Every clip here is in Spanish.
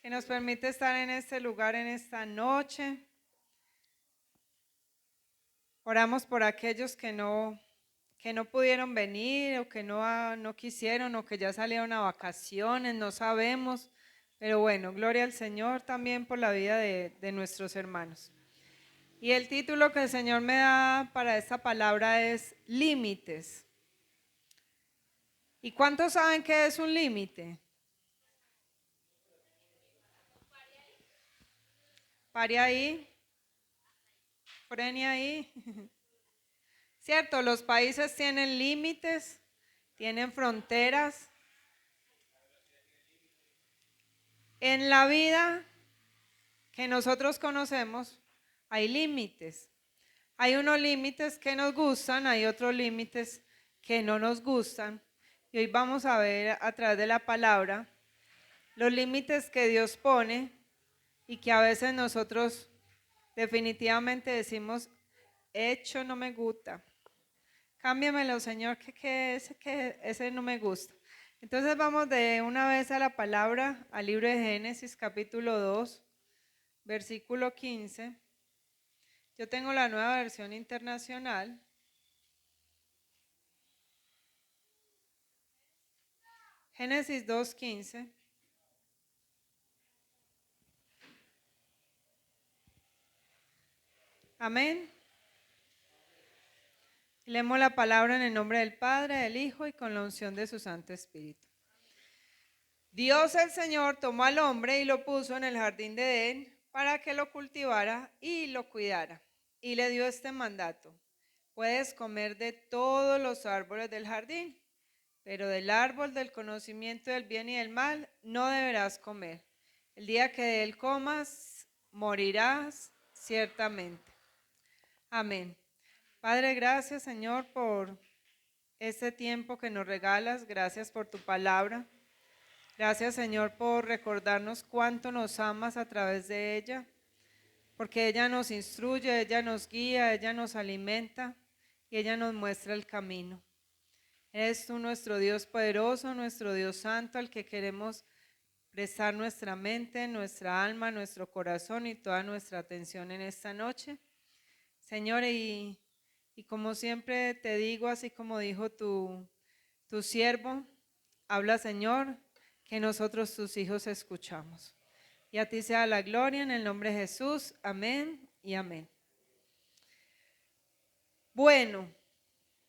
que nos permite estar en este lugar en esta noche. Oramos por aquellos que no pudieron venir o que no quisieron o que ya salieron a vacaciones, no sabemos. Pero bueno, gloria al Señor también por la vida de nuestros hermanos. Y el título que el Señor me da para esta palabra es límites. ¿Y cuántos saben qué es un límite? Pare ahí, frene ahí. Cierto, los países tienen límites, tienen fronteras. En la vida que nosotros conocemos hay límites. Hay unos límites que nos gustan, hay otros límites que no nos gustan. Y hoy vamos a ver a través de la palabra los límites que Dios pone y que a veces nosotros definitivamente decimos, hecho no me gusta. Cámbiamelo, Señor, que ese no me gusta. Entonces vamos de una vez a la palabra, al libro de Génesis, capítulo 2, versículo 15. Yo tengo la nueva versión internacional. Génesis 2:15. Amén. Leemos la palabra en el nombre del Padre, del Hijo y con la unción de su Santo Espíritu. Dios el Señor tomó al hombre y lo puso en el jardín de Edén para que lo cultivara y lo cuidara. Y le dio este mandato: puedes comer de todos los árboles del jardín, pero del árbol del conocimiento del bien y del mal no deberás comer. El día que de él comas, morirás ciertamente. Amén. Padre, gracias, Señor, por este tiempo que nos regalas. Gracias por tu palabra. Gracias, Señor, por recordarnos cuánto nos amas a través de ella, porque ella nos instruye, ella nos guía, ella nos alimenta y ella nos muestra el camino. Eres tú nuestro Dios poderoso, nuestro Dios santo, al que queremos prestar nuestra mente, nuestra alma, nuestro corazón y toda nuestra atención en esta noche. Señor, y como siempre te digo, así como dijo tu siervo, habla, Señor, que nosotros tus hijos escuchamos. Y a ti sea la gloria en el nombre de Jesús. Amén y amén. Bueno,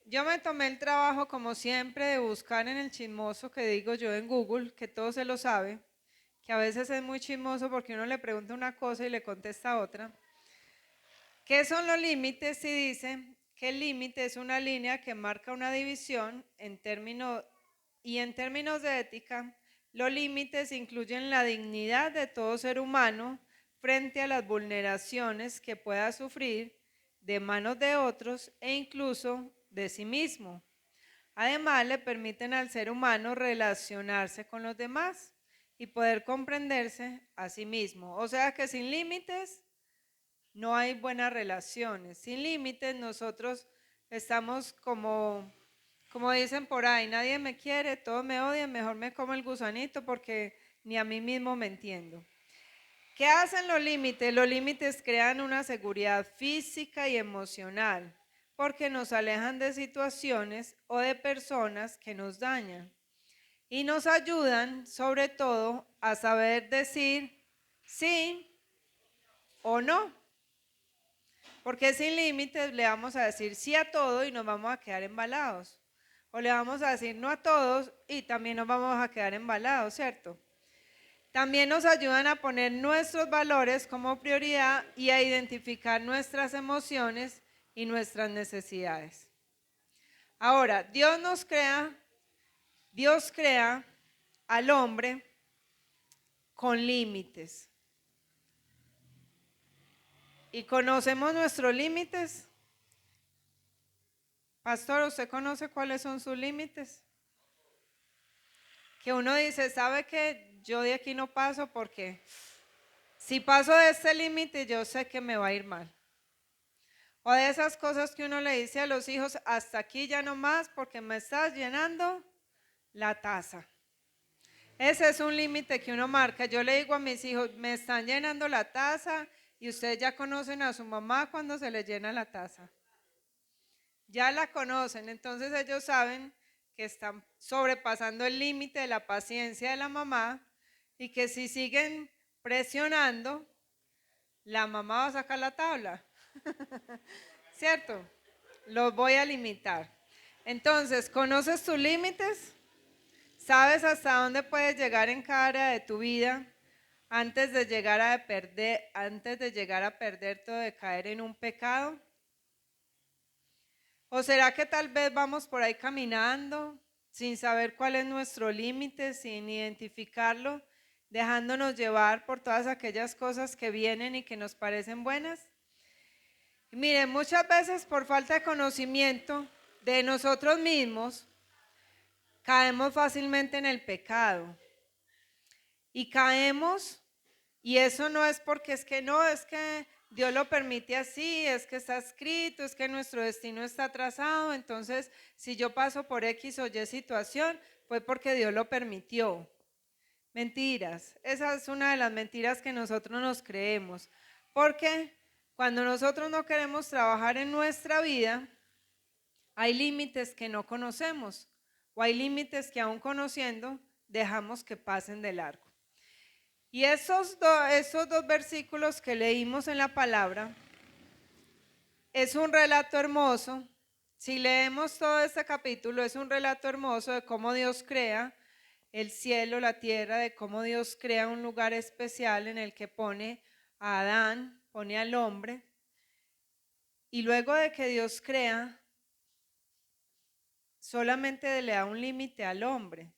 yo me tomé el trabajo, como siempre, de buscar en el chismoso que digo yo en Google, que todo se lo sabe, que a veces es muy chismoso porque uno le pregunta una cosa y le contesta otra. ¿Qué son los límites? Y dice que el límite es una línea que marca una división en términos de ética. Los límites incluyen la dignidad de todo ser humano frente a las vulneraciones que pueda sufrir de manos de otros e incluso de sí mismo. Además, le permiten al ser humano relacionarse con los demás y poder comprenderse a sí mismo. O sea que sin límites no hay buenas relaciones. Sin límites nosotros estamos como dicen por ahí, nadie me quiere, todos me odian, mejor me como el gusanito porque ni a mí mismo me entiendo. ¿Qué hacen los límites? Los límites crean una seguridad física y emocional porque nos alejan de situaciones o de personas que nos dañan y nos ayudan sobre todo a saber decir sí o no. Porque sin límites le vamos a decir sí a todo y nos vamos a quedar embalados. O le vamos a decir no a todos y también nos vamos a quedar embalados, ¿cierto? También nos ayudan a poner nuestros valores como prioridad y a identificar nuestras emociones y nuestras necesidades. Ahora, Dios crea al hombre con límites. ¿Y conocemos nuestros límites? Pastor, ¿usted conoce cuáles son sus límites? Que uno dice, ¿sabe qué? Yo de aquí no paso porque si paso de este límite yo sé que me va a ir mal. O de esas cosas que uno le dice a los hijos, hasta aquí ya no más porque me estás llenando la taza. Ese es un límite que uno marca. Yo le digo a mis hijos, me están llenando la taza y ustedes ya conocen a su mamá cuando se les llena la taza. Ya la conocen, entonces ellos saben que están sobrepasando el límite de la paciencia de la mamá y que si siguen presionando, la mamá va a sacar la tabla. ¿Cierto? Los voy a limitar. Entonces, ¿conoces tus límites? ¿Sabes hasta dónde puedes llegar en cada área de tu vida antes de llegar a perderte o de caer en un pecado? ¿O será que tal vez vamos por ahí caminando sin saber cuál es nuestro límite, sin identificarlo, dejándonos llevar por todas aquellas cosas que vienen y que nos parecen buenas? Miren, muchas veces por falta de conocimiento de nosotros mismos, caemos fácilmente en el pecado. Y caemos, y eso no es porque es que no, es que Dios lo permite así, es que está escrito, es que nuestro destino está trazado. Entonces, si yo paso por X o Y situación, fue porque Dios lo permitió. Mentiras. Esa es una de las mentiras que nosotros nos creemos. Porque cuando nosotros no queremos trabajar en nuestra vida, hay límites que no conocemos o hay límites que aún conociendo dejamos que pasen de largo. Y esos dos versículos que leímos en la palabra es un relato hermoso. Si leemos todo este capítulo, es un relato hermoso de cómo Dios crea el cielo, la tierra, de cómo Dios crea un lugar especial en el que pone a Adán, pone al hombre. Y luego de que Dios crea, solamente le da un límite al hombre.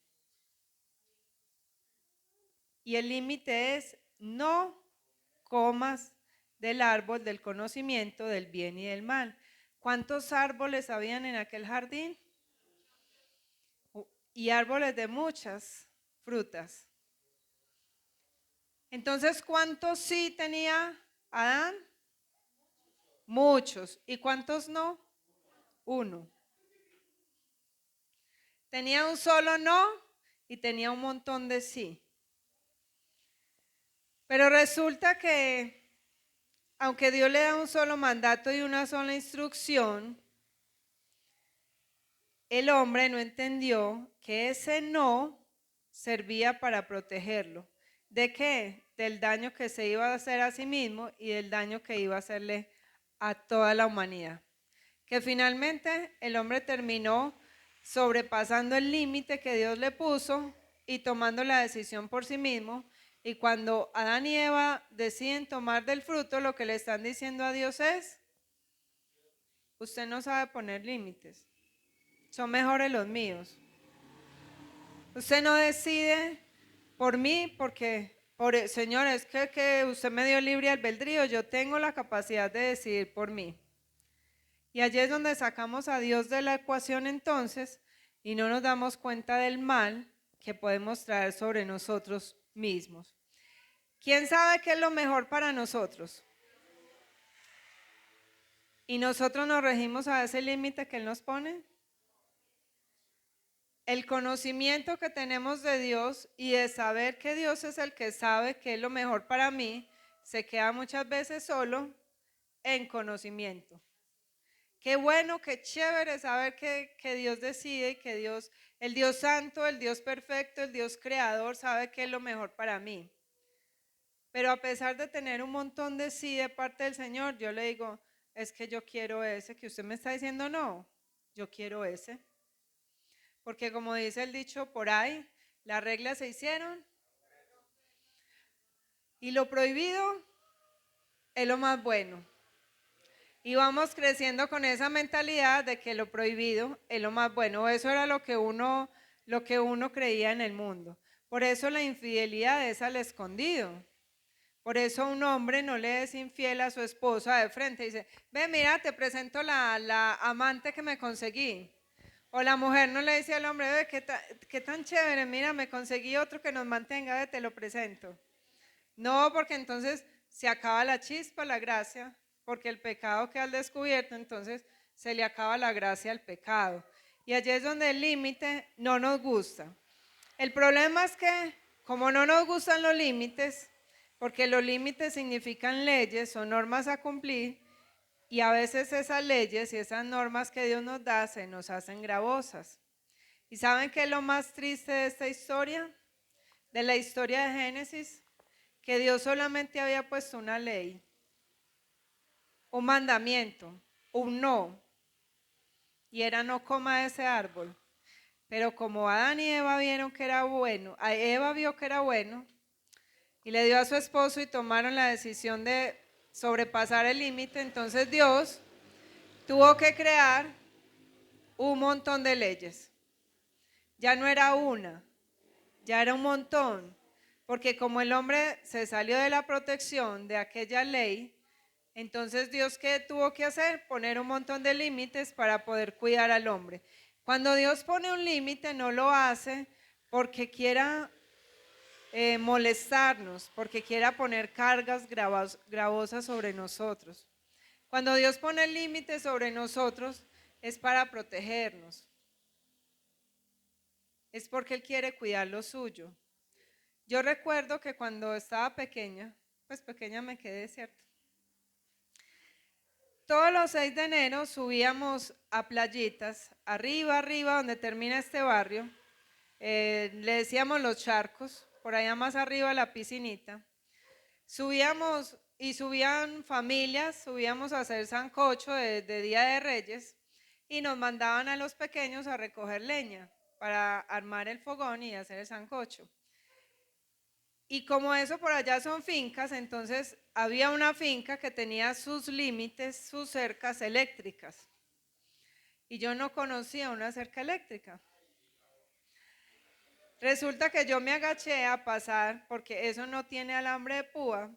Y el límite es: no comas del árbol del conocimiento del bien y del mal. ¿Cuántos árboles habían en aquel jardín? Y árboles de muchas frutas. Entonces, ¿cuántos sí tenía Adán? Muchos. ¿Y cuántos no? Uno. Tenía un solo no y tenía un montón de sí. Pero resulta que, aunque Dios le da un solo mandato y una sola instrucción, el hombre no entendió que ese no servía para protegerlo. ¿De qué? Del daño que se iba a hacer a sí mismo y del daño que iba a hacerle a toda la humanidad. Que finalmente el hombre terminó sobrepasando el límite que Dios le puso y tomando la decisión por sí mismo. Y cuando Adán y Eva deciden tomar del fruto, lo que le están diciendo a Dios es: usted no sabe poner límites, son mejores los míos. Usted no decide por mí porque, Señor, es que usted me dio libre albedrío, yo tengo la capacidad de decidir por mí. Y allí es donde sacamos a Dios de la ecuación entonces y no nos damos cuenta del mal que podemos traer sobre nosotros mismos. ¿Quién sabe qué es lo mejor para nosotros? ¿Y nosotros nos regimos a ese límite que Él nos pone? El conocimiento que tenemos de Dios y de saber que Dios es el que sabe qué es lo mejor para mí, se queda muchas veces solo en conocimiento. Qué bueno, qué chévere saber que Dios decide y que Dios, el Dios santo, el Dios perfecto, el Dios creador, sabe qué es lo mejor para mí. Pero a pesar de tener un montón de sí de parte del Señor, yo le digo: es que yo quiero ese, que usted me está diciendo no, yo quiero ese. Porque como dice el dicho por ahí, las reglas se hicieron y lo prohibido es lo más bueno. Y vamos creciendo con esa mentalidad de que lo prohibido es lo más bueno. Eso era lo que uno creía en el mundo. Por eso la infidelidad es al escondido. Por eso un hombre no le es infiel a su esposa de frente. Dice: ve, mira, te presento la amante que me conseguí. O la mujer no le dice al hombre: ve, qué tan chévere, mira, me conseguí otro que nos mantenga, ve, te lo presento. No, porque entonces se acaba la chispa, la gracia, porque el pecado queda al descubierto, entonces se le acaba la gracia al pecado. Y allí es donde el límite no nos gusta. El problema es que como no nos gustan los límites, porque los límites significan leyes o normas a cumplir, y a veces esas leyes y esas normas que Dios nos da se nos hacen gravosas. ¿Y saben qué es lo más triste de esta historia? De la historia de Génesis, que Dios solamente había puesto una ley, un mandamiento, un no, y era no coma de ese árbol. Pero como Adán y Eva vieron que era bueno, Eva vio que era bueno y le dio a su esposo y tomaron la decisión de sobrepasar el límite, entonces Dios tuvo que crear un montón de leyes. Ya no era una, ya era un montón, porque como el hombre se salió de la protección de aquella ley, entonces Dios, ¿qué tuvo que hacer? Poner un montón de límites para poder cuidar al hombre. Cuando Dios pone un límite, no lo hace porque quiera molestarnos, porque quiera poner cargas gravosas sobre nosotros. Cuando Dios pone límites sobre nosotros, es para protegernos. Es porque Él quiere cuidar lo suyo. Yo recuerdo que cuando estaba pequeña, pues pequeña me quedé, ¿cierto? Todos los 6 de enero subíamos a playitas, arriba, donde termina este barrio. Le decíamos los charcos, por allá más arriba la piscinita. Subíamos y subían familias, subíamos a hacer sancocho de Día de Reyes y nos mandaban a los pequeños a recoger leña para armar el fogón y hacer el sancocho. Y como eso por allá son fincas, entonces había una finca que tenía sus límites, sus cercas eléctricas. Y yo no conocía una cerca eléctrica. Resulta que yo me agaché a pasar, porque eso no tiene alambre de púa.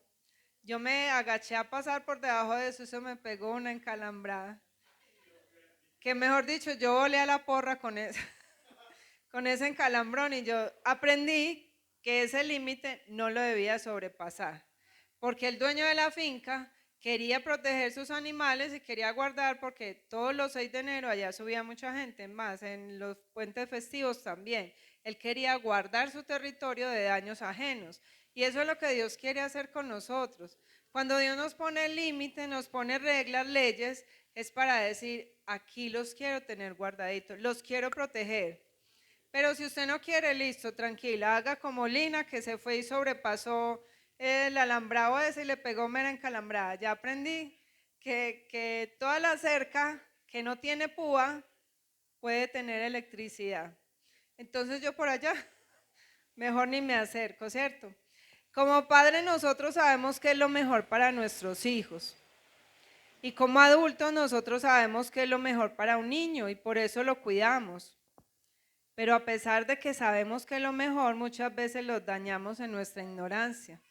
Yo me agaché a pasar por debajo de eso, eso me pegó una encalambrada. Que mejor dicho, yo volé a la porra con con ese encalambrón y yo aprendí que ese límite no lo debía sobrepasar, porque el dueño de la finca quería proteger sus animales y quería guardar, porque todos los 6 de enero allá subía mucha gente, más en los puentes festivos también. Él quería guardar su territorio de daños ajenos. Y eso es lo que Dios quiere hacer con nosotros. Cuando Dios nos pone límite, nos pone reglas, leyes, es para decir, aquí los quiero tener guardaditos, los quiero proteger. Pero si usted no quiere, listo, tranquila, haga como Lina, que se fue y sobrepasó el alambrado ese y le pegó mera encalambrada. Ya aprendí que toda la cerca que no tiene púa puede tener electricidad. Entonces yo por allá mejor ni me acerco, ¿cierto? Como padres nosotros sabemos qué es lo mejor para nuestros hijos. Y como adultos nosotros sabemos qué es lo mejor para un niño y por eso lo cuidamos. Pero a pesar de que sabemos que es lo mejor, muchas veces los dañamos en nuestra ignorancia.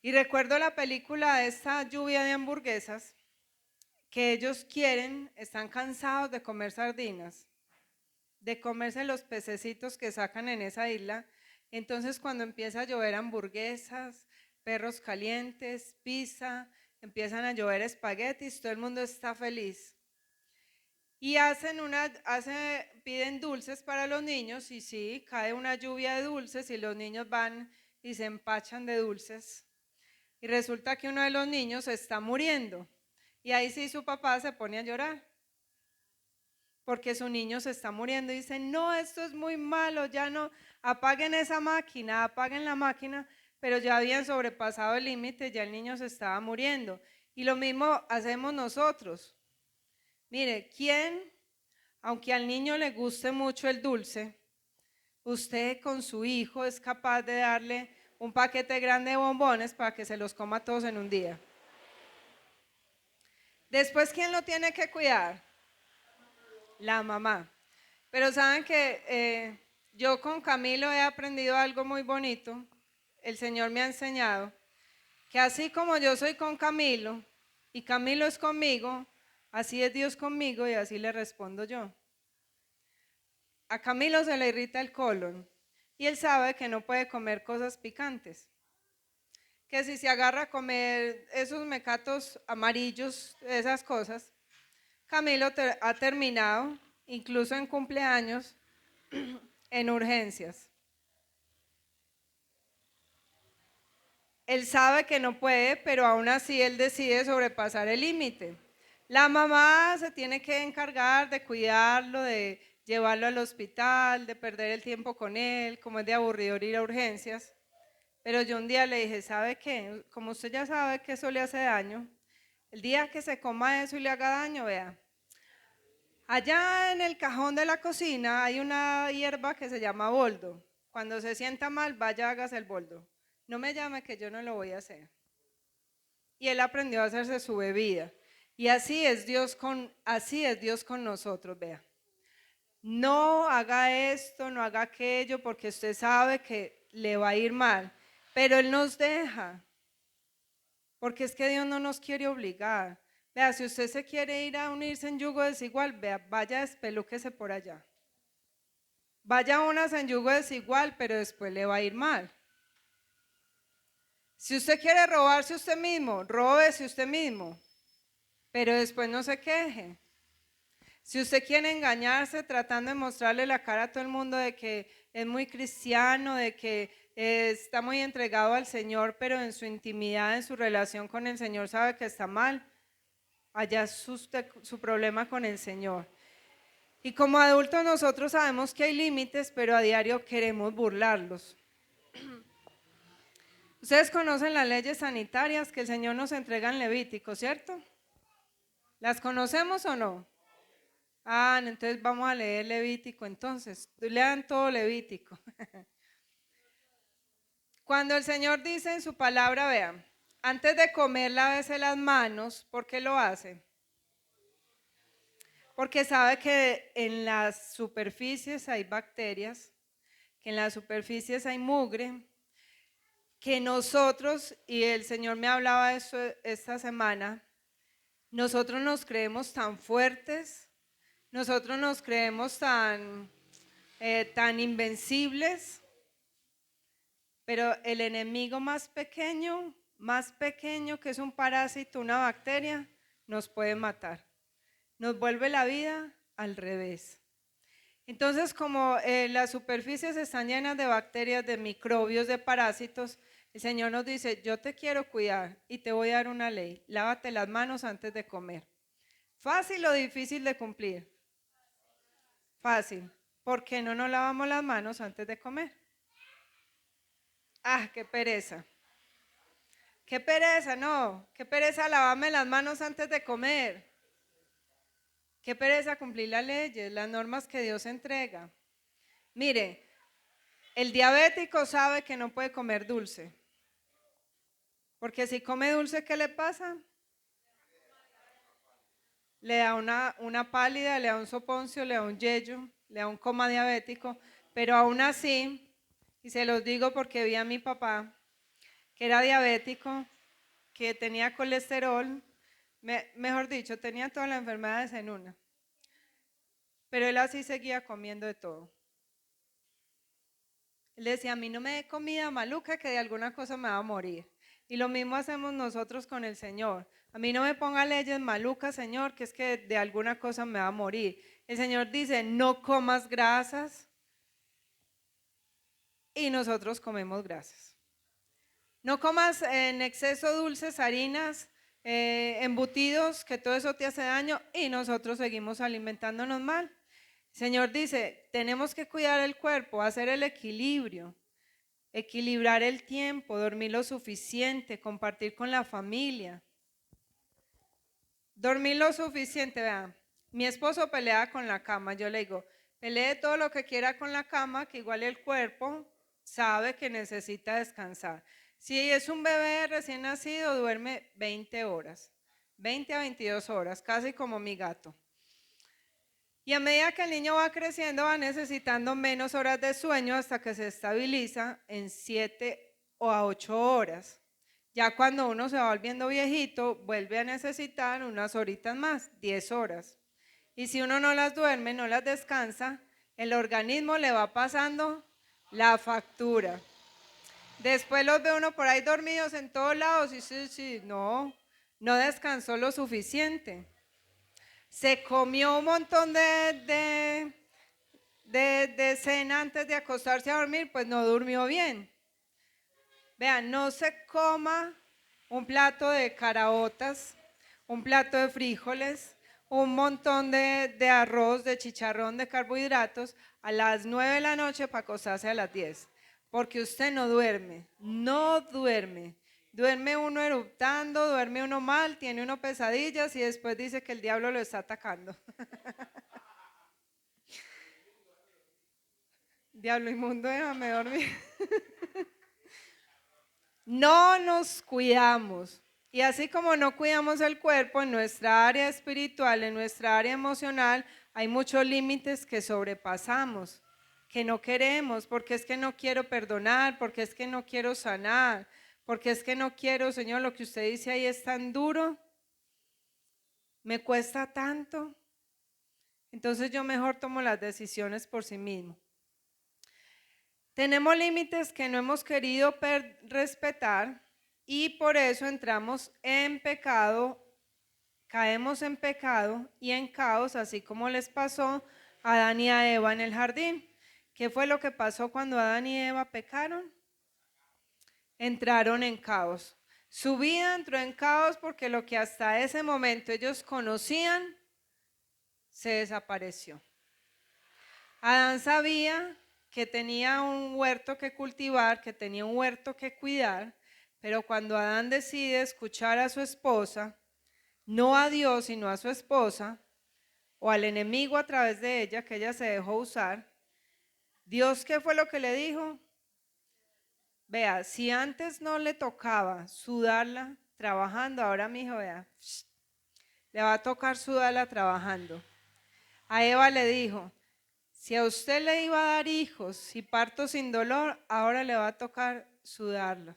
Y recuerdo la película de esta lluvia de hamburguesas, que ellos quieren, están cansados de comer sardinas, de comerse los pececitos que sacan en esa isla. Entonces cuando empieza a llover hamburguesas, perros calientes, pizza, empiezan a llover espaguetis, todo el mundo está feliz. Y piden dulces para los niños y sí, cae una lluvia de dulces y los niños van y se empachan de dulces. Y resulta que uno de los niños está muriendo. Y ahí sí su papá se pone a llorar. Porque su niño se está muriendo y dice, no, esto es muy malo, ya no, apaguen esa máquina, apaguen la máquina, pero ya habían sobrepasado el límite, ya el niño se estaba muriendo. Y lo mismo hacemos nosotros. Mire, ¿quién, aunque al niño le guste mucho el dulce, usted con su hijo es capaz de darle un paquete grande de bombones para que se los coma todos en un día? Después, ¿quién lo tiene que cuidar? La mamá. Pero saben que yo con Camilo he aprendido algo muy bonito. El Señor me ha enseñado que así como yo soy con Camilo y Camilo es conmigo, así es Dios conmigo y así le respondo yo. A Camilo se le irrita el colon y él sabe que no puede comer cosas picantes. Que si se agarra a comer esos mecatos amarillos, esas cosas, Camilo ha terminado, incluso en cumpleaños, en urgencias. Él sabe que no puede, pero aún así él decide sobrepasar el límite. La mamá se tiene que encargar de cuidarlo, de llevarlo al hospital, de perder el tiempo con él, como es de aburrido ir a urgencias. Pero yo un día le dije, ¿sabe qué? Como usted ya sabe que eso le hace daño, el día que se coma eso y le haga daño, vea, allá en el cajón de la cocina hay una hierba que se llama boldo. Cuando se sienta mal, vaya, hágase el boldo. No me llame que yo no lo voy a hacer. Y él aprendió a hacerse su bebida. Y así es Dios con nosotros, vea. No haga esto, no haga aquello, porque usted sabe que le va a ir mal. Pero Él nos deja. Porque es que Dios no nos quiere obligar. Vea, si usted se quiere ir a unirse en yugo desigual, vea, vaya, despelúquese por allá. Vaya unas en yugo desigual, pero después le va a ir mal. Si usted quiere robarse usted mismo, róbese usted mismo, pero después no se queje. Si usted quiere engañarse tratando de mostrarle la cara a todo el mundo de que es muy cristiano, de que está muy entregado al Señor, pero en su intimidad, en su relación con el Señor sabe que está mal, allá es su problema con el Señor. Y como adultos nosotros sabemos que hay límites, pero a diario queremos burlarlos. Ustedes conocen las leyes sanitarias que el Señor nos entrega en Levítico, ¿cierto? ¿Las conocemos o no? Entonces vamos a leer Levítico entonces. Lean todo Levítico. Cuando el Señor dice en su palabra, vean, antes de comer lávese las manos, ¿por qué lo hace? Porque sabe que en las superficies hay bacterias, que en las superficies hay mugre, que nosotros, y el Señor me hablaba de eso esta semana, nosotros nos creemos tan fuertes, nosotros nos creemos tan invencibles, pero el enemigo más pequeño que es un parásito, una bacteria, nos puede matar. Nos vuelve la vida al revés. Entonces, como las superficies están llenas de bacterias, de microbios, de parásitos, el Señor nos dice, yo te quiero cuidar y te voy a dar una ley. Lávate las manos antes de comer. ¿Fácil o difícil de cumplir? Fácil. ¿Por qué no nos lavamos las manos antes de comer? Qué pereza. Qué pereza, no. Qué pereza lavarme las manos antes de comer. Qué pereza cumplir las leyes, las normas que Dios entrega. Mire, el diabético sabe que no puede comer dulce. Porque si come dulce, ¿qué le pasa? Le da una pálida, le da un soponcio, le da un yello, le da un coma diabético. Pero aún así, y se los digo porque vi a mi papá, que era diabético, que tenía colesterol, mejor dicho, tenía todas las enfermedades en una. Pero él así seguía comiendo de todo. Él decía, a mí no me dé comida maluca que de alguna cosa me va a morir. Y lo mismo hacemos nosotros con el Señor. A mí no me ponga leyes malucas, Señor, que es que de alguna cosa me va a morir. El Señor dice, no comas grasas. Y nosotros comemos grasas. No comas en exceso dulces, harinas, embutidos, que todo eso te hace daño y nosotros seguimos alimentándonos mal. El Señor dice, tenemos que cuidar el cuerpo, hacer el equilibrio, equilibrar el tiempo, dormir lo suficiente, compartir con la familia. Dormir lo suficiente, vean, mi esposo pelea con la cama, yo le digo, pelee todo lo que quiera con la cama, que igual el cuerpo sabe que necesita descansar. Si es un bebé recién nacido, duerme 20 horas, 20 a 22 horas, casi como mi gato. Y a medida que el niño va creciendo, va necesitando menos horas de sueño hasta que se estabiliza en 7 o a 8 horas. Ya cuando uno se va volviendo viejito, vuelve a necesitar unas horitas más, 10 horas. Y si uno no las duerme, no las descansa, el organismo le va pasando la factura. Después los ve uno por ahí dormidos en todos lados y sí, no descansó lo suficiente. Se comió un montón de de cena antes de acostarse a dormir, pues no durmió bien. Vean, no se coma un plato de caraotas, un plato de frijoles, un montón de arroz, de chicharrón, de carbohidratos a las 9 de la noche para acostarse a las 10. Porque usted no duerme, no duerme. Duerme uno eruptando, duerme uno mal, tiene uno pesadillas y después dice que el diablo lo está atacando. Diablo inmundo, déjame dormir. No nos cuidamos. Y así como no cuidamos el cuerpo, en nuestra área espiritual, en nuestra área emocional, hay muchos límites que sobrepasamos, que no queremos, porque es que no quiero perdonar, porque es que no quiero sanar, porque es que no quiero, Señor, lo que usted dice ahí es tan duro, me cuesta tanto. Entonces yo mejor tomo las decisiones por sí mismo. Tenemos límites que no hemos querido respetar y por eso entramos en pecado, caemos en pecado y en caos, así como les pasó a Adán y a Eva en el jardín. ¿Qué fue lo que pasó cuando Adán y Eva pecaron? Entraron en caos. Su vida entró en caos porque lo que hasta ese momento ellos conocían se desapareció. Adán sabía que tenía un huerto que cultivar, que tenía un huerto que cuidar, pero cuando Adán decide escuchar a su esposa, no a Dios, sino a su esposa, o al enemigo a través de ella, que ella se dejó usar, Dios, ¿qué fue lo que le dijo? Vea, si antes no le tocaba sudarla trabajando, ahora mi hijo, vea, le va a tocar sudarla trabajando. A Eva le dijo, si a usted le iba a dar hijos y parto sin dolor, ahora le va a tocar sudarlos.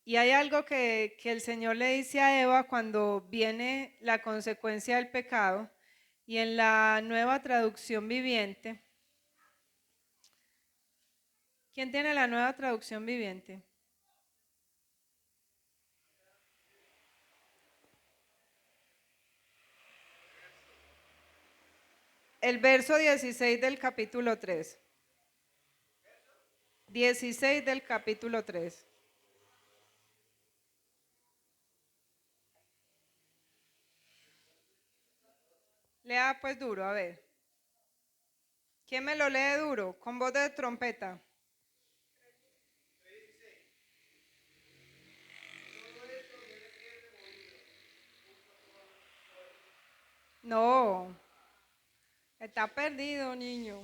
Y hay algo que el Señor le dice a Eva cuando viene la consecuencia del pecado, y en la Nueva Traducción Viviente. ¿Quién tiene la Nueva Traducción Viviente? El verso 16 del capítulo 3. 16 del capítulo 3. Lea pues duro, a ver. ¿Quién me lo lee duro? Con voz de trompeta. No, está perdido, niño.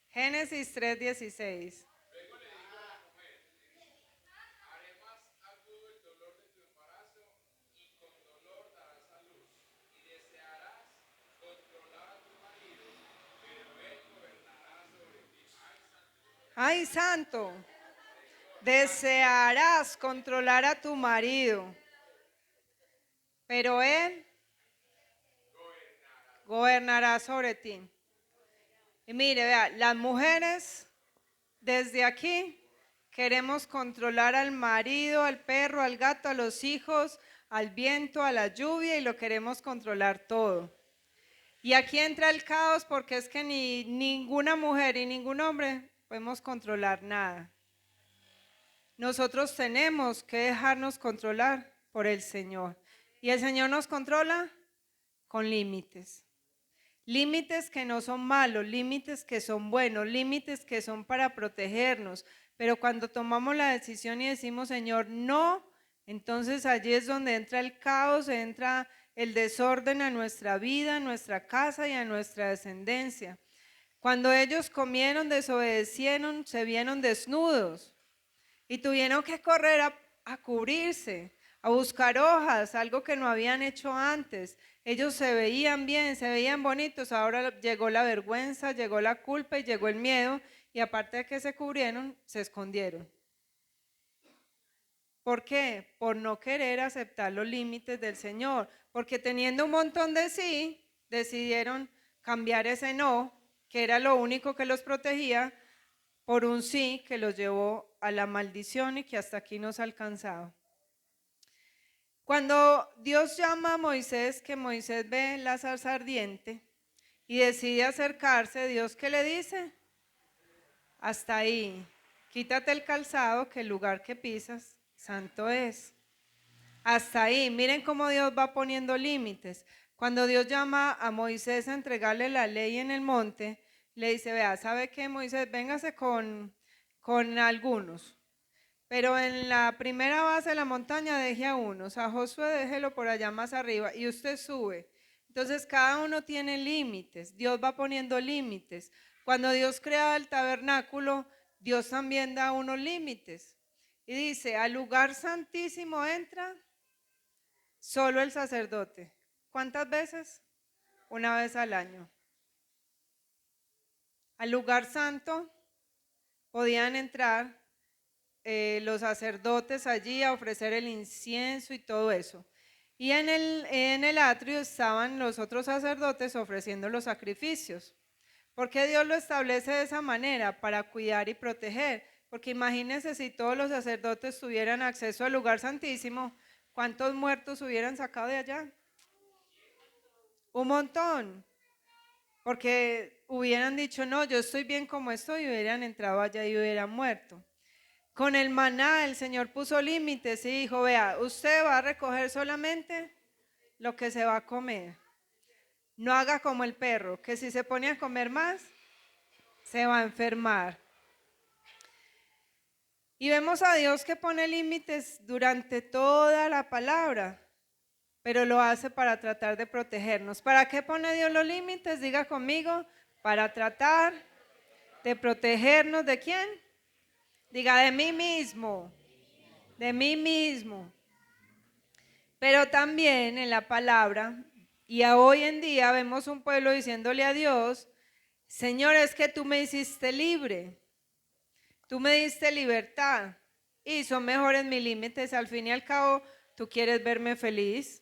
Génesis 3:16. Ay, santo, desearás controlar a tu marido, pero él gobernará sobre ti. Y mire, vea, las mujeres desde aquí queremos controlar al marido, al perro, al gato, a los hijos, al viento, a la lluvia y lo queremos controlar todo. Y aquí entra el caos porque es que ni ninguna mujer y ningún hombre podemos controlar nada. Nosotros tenemos que dejarnos controlar por el Señor. Y el Señor nos controla con límites. Límites que no son malos, límites que son buenos, límites que son para protegernos. Pero cuando tomamos la decisión y decimos, Señor, no, entonces allí es donde entra el caos, entra el desorden a nuestra vida, a nuestra casa y a nuestra descendencia. Cuando ellos comieron, desobedecieron, se vieron desnudos y tuvieron que correr a cubrirse, a buscar hojas, algo que no habían hecho antes. Ellos se veían bien, se veían bonitos, ahora llegó la vergüenza, llegó la culpa y llegó el miedo, y aparte de que se cubrieron, se escondieron. ¿Por qué? Por no querer aceptar los límites del Señor, porque teniendo un montón de sí, decidieron cambiar ese no, que era lo único que los protegía, por un sí que los llevó a la maldición y que hasta aquí nos ha alcanzado. Cuando Dios llama a Moisés, que Moisés ve la zarza ardiente y decide acercarse, ¿Dios qué le dice? Hasta ahí, quítate el calzado, que el lugar que pisas santo es. Hasta ahí, miren cómo Dios va poniendo límites. Cuando Dios llama a Moisés a entregarle la ley en el monte, le dice, vea, ¿sabe qué, Moisés? Véngase con algunos. Pero en la primera base de la montaña deje a unos, a Josué déjelo por allá más arriba y usted sube. Entonces cada uno tiene límites, Dios va poniendo límites. Cuando Dios crea el tabernáculo, Dios también da unos límites. Y dice, al lugar santísimo entra solo el sacerdote. ¿Cuántas veces? Una vez al año. Al lugar santo podían entrar los sacerdotes allí a ofrecer el incienso y todo eso. Y en el atrio estaban los otros sacerdotes ofreciendo los sacrificios. ¿Por qué Dios lo establece de esa manera? Para cuidar y proteger. Porque imagínense si todos los sacerdotes tuvieran acceso al lugar santísimo, ¿cuántos muertos hubieran sacado de allá? Un montón. Porque hubieran dicho, no, yo estoy bien como estoy, y hubieran entrado allá y hubieran muerto. Con el maná el Señor puso límites y dijo, vea, usted va a recoger solamente lo que se va a comer. No haga como el perro, que si se pone a comer más, se va a enfermar. Y vemos a Dios que pone límites durante toda la palabra, pero lo hace para tratar de protegernos. ¿Para qué pone Dios los límites? Diga conmigo, para tratar de protegernos ¿de quién? Diga, de mí mismo, de mí mismo. Pero también en la palabra, y hoy en día vemos un pueblo diciéndole a Dios, Señor, es que tú me hiciste libre, tú me diste libertad y son mejores mis límites, al fin y al cabo, tú quieres verme feliz.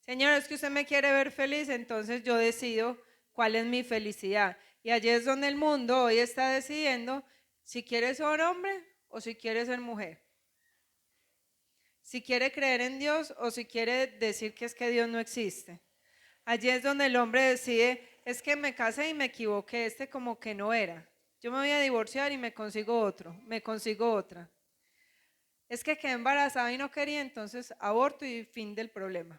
Señor, es que usted me quiere ver feliz, entonces yo decido cuál es mi felicidad. Y allí es donde el mundo hoy está decidiendo si quiere ser hombre o si quiere ser mujer. Si quiere creer en Dios o si quiere decir que es que Dios no existe. Allí es donde el hombre decide, es que me casé y me equivoqué, este como que no era. Yo me voy a divorciar y me consigo otro, me consigo otra. Es que quedé embarazada y no quería, entonces aborto y fin del problema.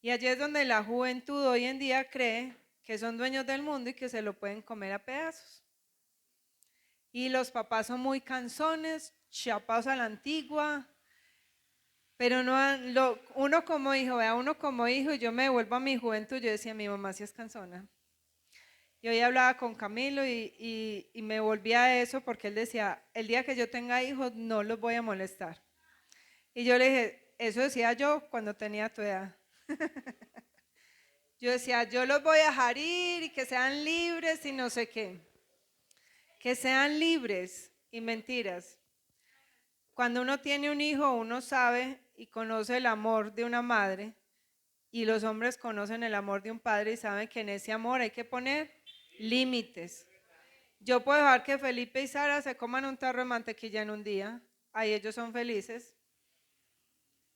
Y allí es donde la juventud hoy en día cree que son dueños del mundo y que se lo pueden comer a pedazos. Y los papás son muy cansones, chapados a la antigua. Pero no, uno como hijo, vea, uno como hijo, y yo me devuelvo a mi juventud, yo decía, mi mamá sí es cansona. Y hoy hablaba con Camilo y me volví a eso porque él decía, el día que yo tenga hijos no los voy a molestar. Y yo le dije, eso decía yo cuando tenía tu edad. Yo decía, yo los voy a dejar ir y que sean libres y no sé qué. Que sean libres y mentiras. Cuando uno tiene un hijo, uno sabe y conoce el amor de una madre y los hombres conocen el amor de un padre y saben que en ese amor hay que poner límites. Yo puedo dejar que Felipe y Sara se coman un tarro de mantequilla en un día, ahí ellos son felices.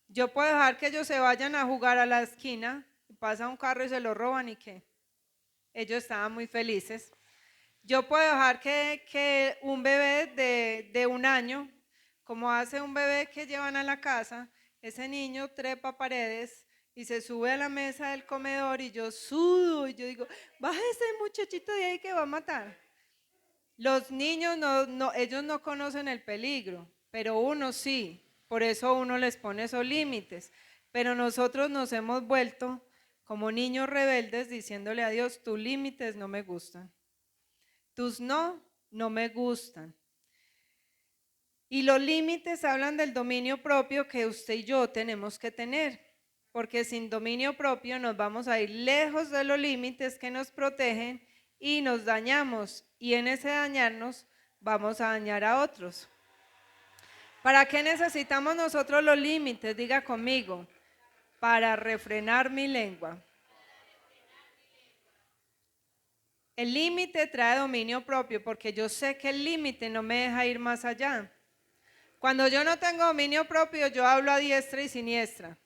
Yo puedo dejar que ellos se vayan a jugar a la esquina, pasa un carro y se lo roban y que ellos estaban muy felices. Yo puedo dejar que un bebé de 1 año, como hace un bebé que llevan a la casa, ese niño trepa paredes y se sube a la mesa del comedor y yo sudo y yo digo, baja ese muchachito de ahí que va a matar. Los niños ellos no conocen el peligro, pero uno sí, por eso uno les pone esos límites. Pero nosotros nos hemos vuelto como niños rebeldes diciéndole a Dios, tus límites no me gustan. Tus no me gustan. Y los límites hablan del dominio propio que usted y yo tenemos que tener, porque sin dominio propio nos vamos a ir lejos de los límites que nos protegen y nos dañamos, y en ese dañarnos vamos a dañar a otros. ¿Para qué necesitamos nosotros los límites? Diga conmigo, para refrenar mi lengua. El límite trae dominio propio porque yo sé que el límite no me deja ir más allá. Cuando yo no tengo dominio propio, yo hablo a diestra y siniestra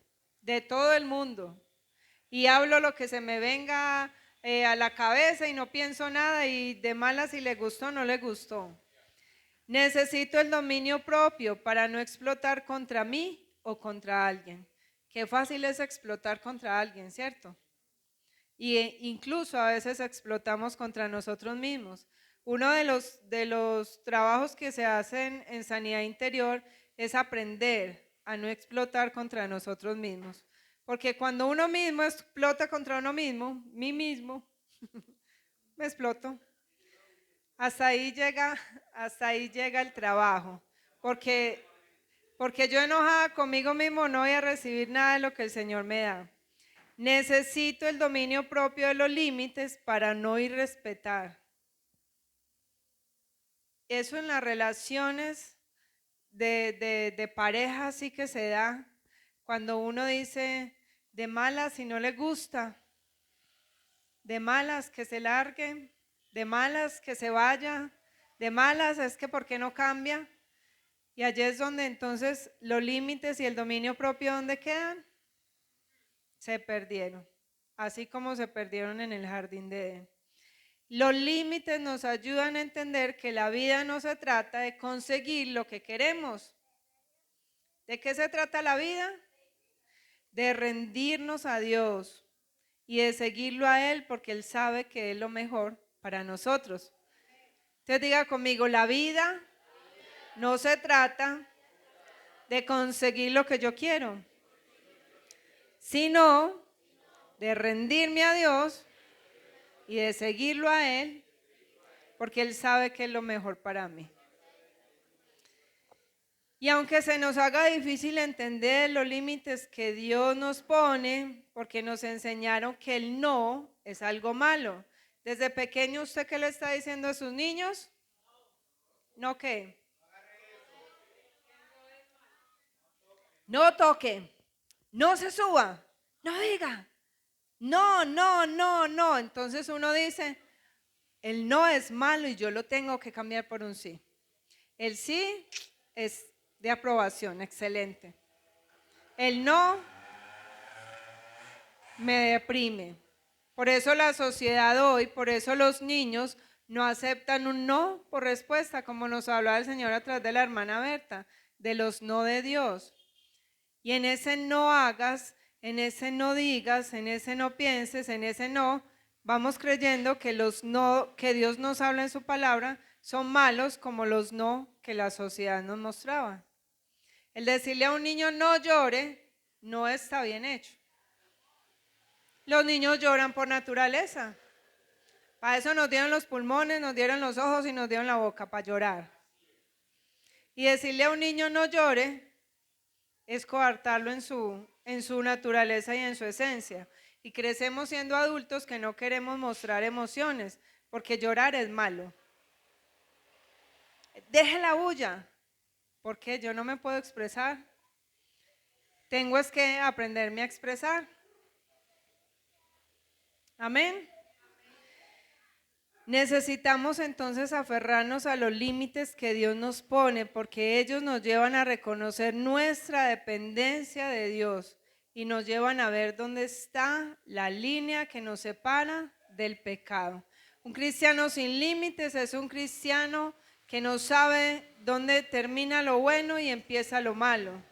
de todo el mundo. Y hablo lo que se me venga a la cabeza y no pienso nada y de malas si le gustó o no le gustó. Necesito el dominio propio para no explotar contra mí o contra alguien. Qué fácil es explotar contra alguien, ¿cierto? Y incluso a veces explotamos contra nosotros mismos. Uno de los trabajos que se hacen en sanidad interior es aprender a no explotar contra nosotros mismos. Porque cuando uno mismo explota contra uno mismo, mí mismo, me exploto. Hasta ahí llega el trabajo. Porque yo enojada conmigo mismo no voy a recibir nada de lo que el Señor me da. Necesito el dominio propio de los límites para no irrespetar. Eso en las relaciones de pareja sí que se da. Cuando uno dice de malas si no le gusta, de malas que se largue, de malas que se vaya, de malas es que ¿por qué no cambia? Y allí es donde entonces los límites y el dominio propio, ¿dónde quedan? Se perdieron, así como se perdieron en el jardín de Edén. Los límites nos ayudan a entender que la vida no se trata de conseguir lo que queremos. ¿De qué se trata la vida? De rendirnos a Dios y de seguirlo a Él porque Él sabe que es lo mejor para nosotros. Entonces diga conmigo, la vida no se trata de conseguir lo que yo quiero, sino de rendirme a Dios y de seguirlo a Él porque Él sabe que es lo mejor para mí. Y aunque se nos haga difícil entender los límites que Dios nos pone, porque nos enseñaron que el no es algo malo. Desde pequeño, ¿usted qué le está diciendo a sus niños? ¿No qué? No toque, no se suba, no diga, no, no, no, no. Entonces uno dice, el no es malo y yo lo tengo que cambiar por un sí. El sí es de aprobación, excelente. El no me deprime. Por eso la sociedad hoy, por eso los niños no aceptan un no por respuesta, como nos hablaba el Señor a través de la hermana Berta, de los no de Dios. Y en ese no hagas, en ese no digas, en ese no pienses, en ese no, vamos creyendo que los no que Dios nos habla en su palabra son malos como los no que la sociedad nos mostraba. El decirle a un niño no llore no está bien hecho. Los niños lloran por naturaleza. Para eso nos dieron los pulmones, nos dieron los ojos y nos dieron la boca, para llorar. Y decirle a un niño no llore es coartarlo en su naturaleza y en su esencia. Y crecemos siendo adultos que no queremos mostrar emociones, porque llorar es malo. Deje la bulla, porque yo no me puedo expresar. Tengo es que aprenderme a expresar. Amén. Necesitamos entonces aferrarnos a los límites que Dios nos pone porque ellos nos llevan a reconocer nuestra dependencia de Dios y nos llevan a ver dónde está la línea que nos separa del pecado. Un cristiano sin límites es un cristiano que no sabe dónde termina lo bueno y empieza lo malo.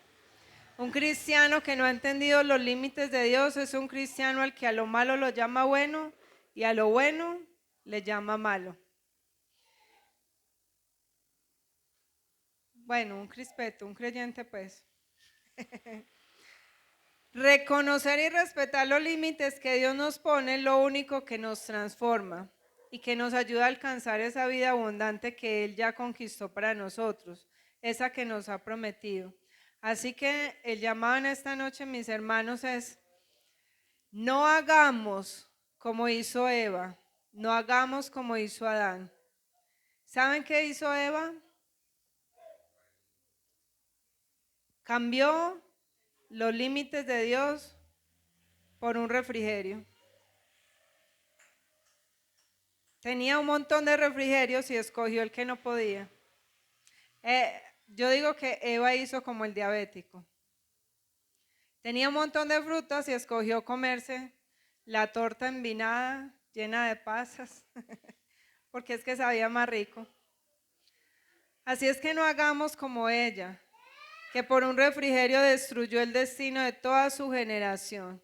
Un cristiano que no ha entendido los límites de Dios es un cristiano al que a lo malo lo llama bueno y a lo bueno le llama malo. Bueno, un crispeto, un creyente pues. Reconocer y respetar los límites que Dios nos pone es lo único que nos transforma y que nos ayuda a alcanzar esa vida abundante que Él ya conquistó para nosotros, esa que nos ha prometido. Así que el llamado en esta noche, mis hermanos, es no hagamos como hizo Eva, no hagamos como hizo Adán. ¿Saben qué hizo Eva? Cambió los límites de Dios por un refrigerio. Tenía un montón de refrigerios y escogió el que no podía. Yo digo que Eva hizo como el diabético. Tenía un montón de frutas y escogió comerse la torta envinada llena de pasas, porque es que sabía más rico. Así es que no hagamos como ella, que por un refrigerio destruyó el destino de toda su generación.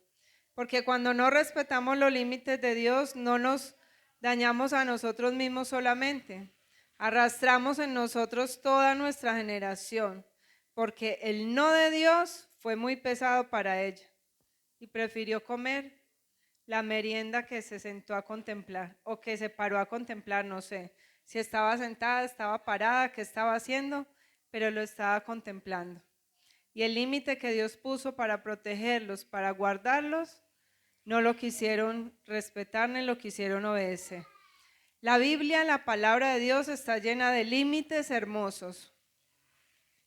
Porque cuando no respetamos los límites de Dios, no nos dañamos a nosotros mismos solamente, arrastramos en nosotros toda nuestra generación, porque el no de Dios fue muy pesado para ella y prefirió comer la merienda que se sentó a contemplar o que se paró a contemplar, no sé si estaba sentada, estaba parada, qué estaba haciendo, pero lo estaba contemplando. Y el límite que Dios puso para protegerlos, para guardarlos, no lo quisieron respetar ni lo quisieron obedecer. La Biblia, la palabra de Dios, está llena de límites hermosos.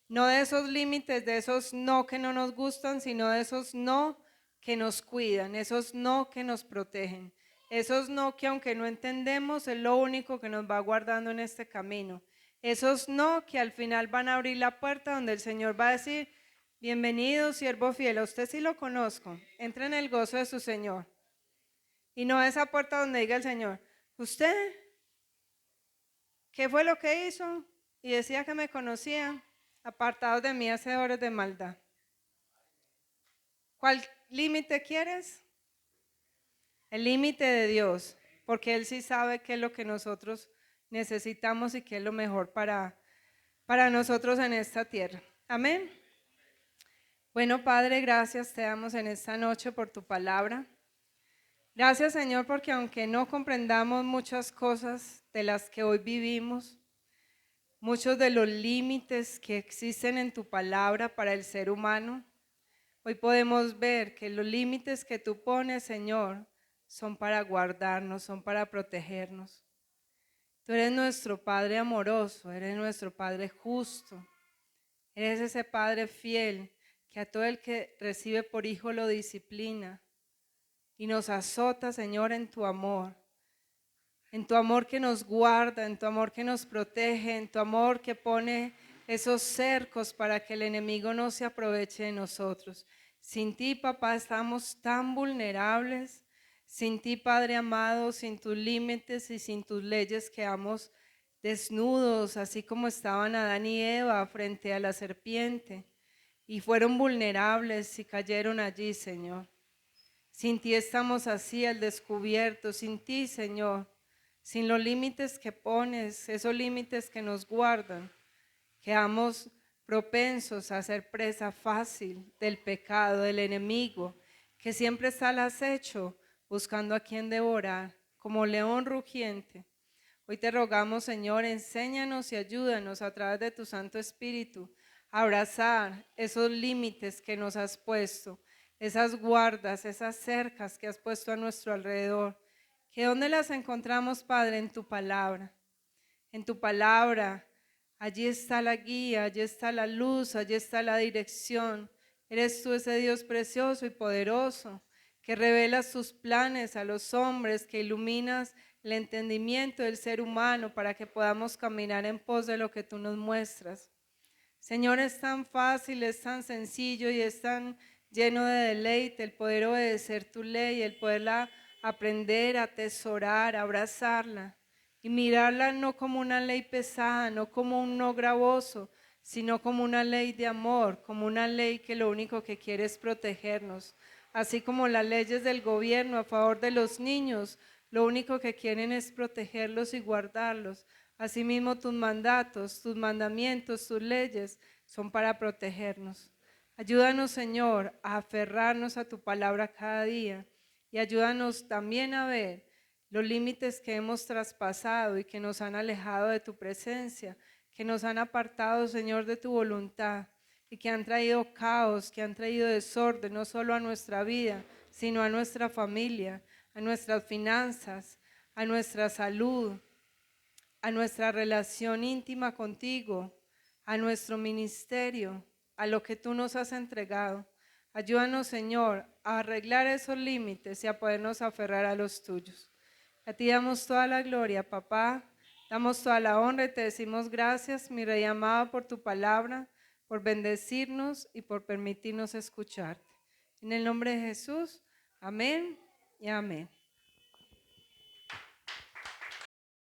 No de esos límites, de esos no que no nos gustan, sino de esos no que nos cuidan, esos no que nos protegen, esos no que aunque no entendemos es lo único que nos va guardando en este camino, esos no que al final van a abrir la puerta donde el Señor va a decir, bienvenido siervo fiel, a usted sí lo conozco, entra en el gozo de su Señor. Y no esa puerta donde diga el Señor, ¿usted qué fue lo que hizo? Y decía que me conocía, apartados de mí hacedores de maldad. ¿Cuál límite quieres? El límite de Dios, porque Él sí sabe qué es lo que nosotros necesitamos y qué es lo mejor para nosotros en esta tierra. Amén. Bueno, Padre, gracias te damos en esta noche por tu palabra. Gracias, Señor, porque aunque no comprendamos muchas cosas de las que hoy vivimos, muchos de los límites que existen en tu palabra para el ser humano, hoy podemos ver que los límites que tú pones, Señor, son para guardarnos, son para protegernos. Tú eres nuestro Padre amoroso, eres nuestro Padre justo, eres ese Padre fiel que a todo el que recibe por hijo lo disciplina y nos azota, Señor, en tu amor que nos guarda, en tu amor que nos protege, en tu amor que pone esos cercos para que el enemigo no se aproveche de nosotros. Sin ti, papá, estamos tan vulnerables. Sin ti, Padre amado, sin tus límites y sin tus leyes quedamos desnudos, así como estaban Adán y Eva frente a la serpiente y fueron vulnerables y cayeron allí, Señor. Sin ti estamos así al descubierto, sin ti, Señor, sin los límites que pones, esos límites que nos guardan, quedamos propensos a ser presa fácil del pecado, del enemigo, que siempre está al acecho buscando a quien devorar, como león rugiente. Hoy te rogamos, Señor, enséñanos y ayúdanos a través de tu Santo Espíritu a abrazar esos límites que nos has puesto, esas guardas, esas cercas que has puesto a nuestro alrededor. ¿Que dónde las encontramos, Padre? En tu palabra. En tu palabra, allí está la guía, allí está la luz, allí está la dirección. Eres tú ese Dios precioso y poderoso que revelas tus planes a los hombres, que iluminas el entendimiento del ser humano para que podamos caminar en pos de lo que tú nos muestras. Señor, es tan fácil, es tan sencillo y es tan lleno de deleite el poder obedecer tu ley, el poderla aprender, atesorar, abrazarla y mirarla no como una ley pesada, no como un no gravoso, sino como una ley de amor, como una ley que lo único que quiere es protegernos. Así como las leyes del gobierno a favor de los niños, lo único que quieren es protegerlos y guardarlos. Asimismo, tus mandatos, tus mandamientos, tus leyes son para protegernos. Ayúdanos, Señor, a aferrarnos a tu palabra cada día y ayúdanos también a ver los límites que hemos traspasado y que nos han alejado de tu presencia, que nos han apartado, Señor, de tu voluntad y que han traído caos, que han traído desorden, no solo a nuestra vida, sino a nuestra familia, a nuestras finanzas, a nuestra salud, a nuestra relación íntima contigo, a nuestro ministerio, a lo que tú nos has entregado. Ayúdanos, Señor, a arreglar esos límites y a podernos aferrar a los tuyos. A ti damos toda la gloria, papá, Damos toda la honra y te decimos gracias, mi Rey amado, por tu palabra, por bendecirnos y por permitirnos escucharte. En el nombre de Jesús, amén y amén.